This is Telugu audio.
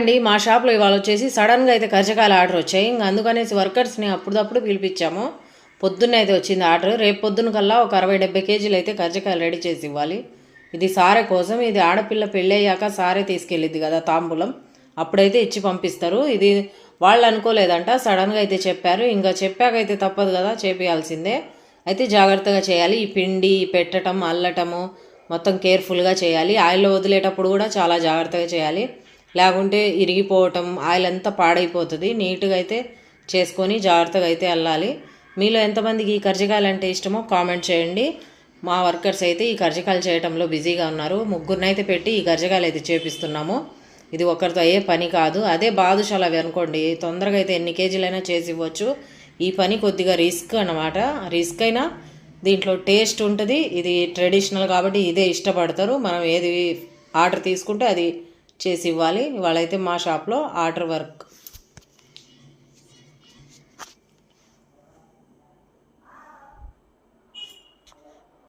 అండి మా షాప్లో ఇవాళ వచ్చేసి సడన్గా అయితే కర్జకాయల ఆర్డర్ వచ్చాయి. ఇంకా అందుకనేసి వర్కర్స్ని అప్పుడప్పుడు పిలిపించాము. పొద్దున్న అయితే వచ్చింది ఆర్డర్. రేపు పొద్దున్న కల్లా ఒక 60-70 కేజీలు అయితే కర్జకాయలు రెడీ చేసి ఇవ్వాలి. ఇది సారే కోసం. ఇది ఆడపిల్ల పెళ్ళి అయ్యాక సారే తీసుకెళ్ళిద్ది కదా తాంబూలం, అప్పుడైతే ఇచ్చి పంపిస్తారు. ఇది వాళ్ళు అనుకోలేదంట, సడన్గా అయితే చెప్పారు. ఇంకా చెప్పాకైతే తప్పదు కదా, చేపియాల్సిందే. అయితే జాగ్రత్తగా చేయాలి. ఈ పిండి పెట్టడం అల్లటము మొత్తం కేర్ఫుల్గా చేయాలి. ఆయిల్లో వదిలేటప్పుడు కూడా చాలా జాగ్రత్తగా చేయాలి, లేకుంటే ఇరిగిపోవటం ఆయిల్ అంతా పాడైపోతుంది. నీట్గా అయితే చేసుకొని జాగ్రత్తగా అయితే వెళ్ళాలి. మీలో ఎంతమందికి ఈ కర్జికాయలు అంటే ఇష్టమో కామెంట్ చేయండి. మా వర్కర్స్ అయితే ఈ కర్జికాయలు చేయడంలో బిజీగా ఉన్నారు. ముగ్గురినైతే పెట్టి ఈ కర్జికాయలు అయితే చేపిస్తున్నాము. ఇది ఒకరితో అయ్యే పని కాదు. అదే బాదుషాలు అవి అనుకోండి, తొందరగా అయితే ఎన్ని కేజీలైనా చేసి ఇవ్వచ్చు. ఈ పని కొద్దిగా రిస్క్ అన్నమాట. రిస్క్ అయినా దీంట్లో టేస్ట్ ఉంటుంది. ఇది ట్రెడిషనల్ కాబట్టి ఇదే ఇష్టపడతారు. మనం ఏది ఆర్డర్ తీసుకుంటే అది చేసి ఇవ్వాలి. ఇవాళైతే మా షాప్లో ఆర్డర్ వర్క్